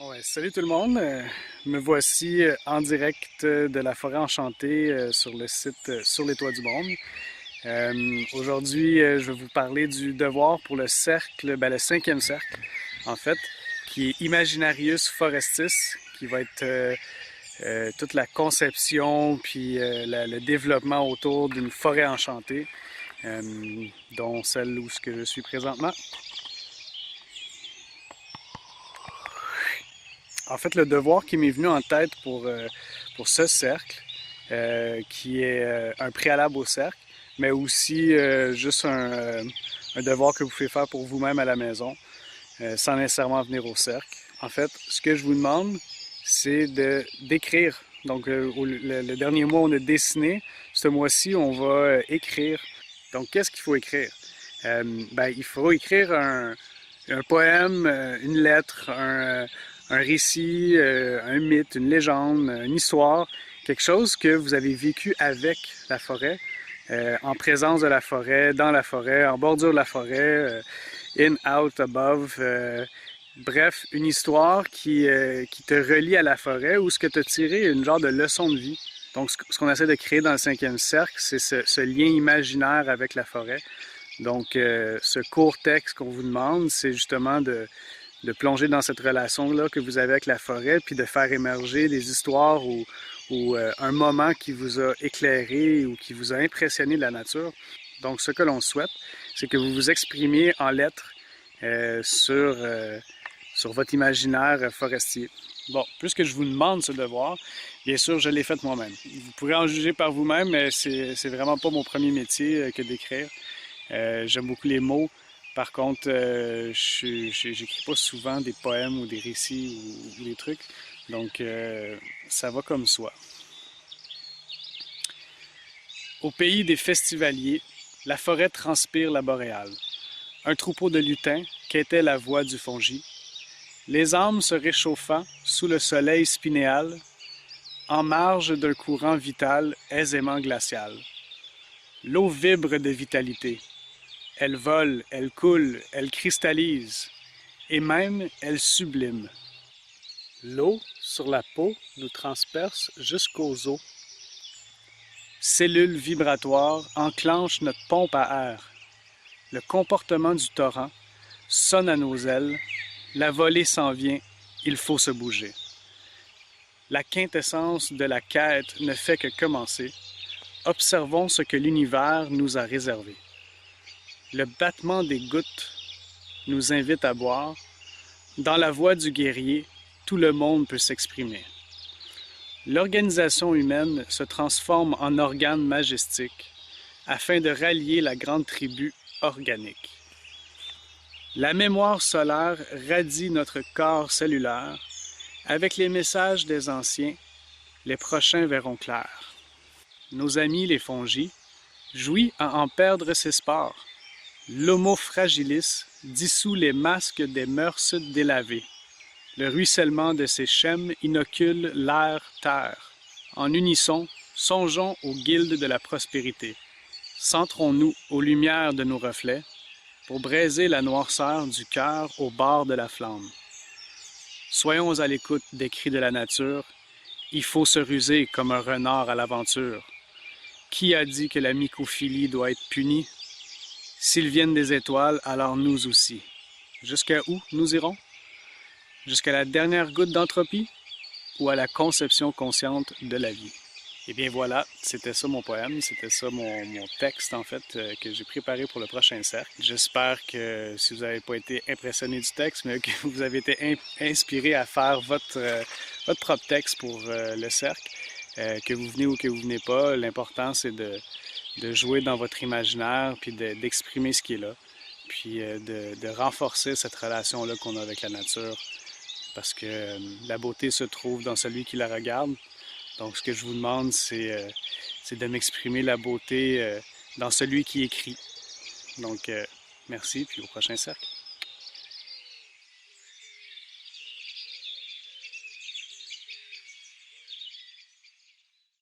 Ouais, salut tout le monde. Me voici en direct de la forêt enchantée sur le site Sur les toits du monde. Aujourd'hui, je vais vous parler du devoir pour le cercle, le cinquième cercle, en fait, qui est Imaginarius Forestis, qui va être toute la conception puis le développement autour d'une forêt enchantée, euh, dont celle où ce que je suis présentement. En fait, le devoir qui m'est venu en tête pour ce cercle, qui est un préalable au cercle, mais aussi juste un devoir que vous pouvez faire pour vous-même à la maison, sans nécessairement venir au cercle. En fait, ce que je vous demande, c'est d'écrire. Donc, le dernier mois, on a dessiné. Ce mois-ci, on va écrire. Donc, qu'est-ce qu'il faut écrire? Il faut écrire un poème, une lettre, un récit, un mythe, une légende, une histoire, quelque chose que vous avez vécu avec la forêt, en présence de la forêt, dans la forêt, en bordure de la forêt, in, out, above. Bref, une histoire qui te relie à la forêt ou ce que tu as tiré une genre de leçon de vie. Donc, ce qu'on essaie de créer dans le cinquième cercle, c'est ce lien imaginaire avec la forêt. Donc, ce court texte qu'on vous demande, c'est justement de plonger dans cette relation-là que vous avez avec la forêt, puis de faire émerger des histoires ou un moment qui vous a éclairé ou qui vous a impressionné de la nature. Donc, ce que l'on souhaite, c'est que vous vous exprimiez en lettres sur votre imaginaire forestier. Bon, puisque je vous demande ce devoir, bien sûr, je l'ai fait moi-même. Vous pourrez en juger par vous-même, mais c'est vraiment pas mon premier métier que d'écrire. J'aime beaucoup les mots. Par contre, j'écris pas souvent des poèmes ou des récits ou des trucs. Donc, ça va comme soi. Au pays des festivaliers, la forêt transpire la boréale. Un troupeau de lutins quêtait la voie du fongi. Les âmes se réchauffant sous le soleil spinéal, en marge d'un courant vital aisément glacial. L'eau vibre de vitalité. Elle vole, elle coule, elle cristallise, et même elle sublime. L'eau sur la peau nous transperce jusqu'aux os. Cellules vibratoires enclenchent notre pompe à air. Le comportement du torrent sonne à nos ailes. La volée s'en vient, il faut se bouger. La quintessence de la quête ne fait que commencer. Observons ce que l'univers nous a réservé. Le battement des gouttes nous invite à boire. Dans la voix du guerrier, tout le monde peut s'exprimer. L'organisation humaine se transforme en organe majestique afin de rallier la grande tribu organique. La mémoire solaire radie notre corps cellulaire. Avec les messages des anciens, les prochains verront clair. Nos amis les fongis jouit à en perdre ses spores. L'homo fragilis dissout les masques des mœurs délavées. Le ruissellement de ses schèmes inocule l'air-terre. En unisson, songeons aux guildes de la prospérité. Centrons-nous aux lumières de nos reflets pour braiser la noirceur du cœur au bord de la flamme. Soyons à l'écoute des cris de la nature. Il faut se ruser comme un renard à l'aventure. Qui a dit que la mycophilie doit être punie? S'ils viennent des étoiles, alors nous aussi. Jusqu'à où nous irons? Jusqu'à la dernière goutte d'entropie ou à la conception consciente de la vie? Et bien voilà, c'était ça mon poème, c'était ça mon texte en fait que j'ai préparé pour le prochain cercle. J'espère que si vous n'avez pas été impressionné du texte, mais que vous avez été inspiré à faire votre propre texte pour le cercle. Que vous venez ou que vous venez pas, l'important c'est de jouer dans votre imaginaire puis d'exprimer ce qui est là. Puis de renforcer cette relation-là qu'on a avec la nature. Parce que la beauté se trouve dans celui qui la regarde. Donc, ce que je vous demande, c'est de m'exprimer la beauté dans celui qui écrit. Donc, merci, puis au prochain cercle.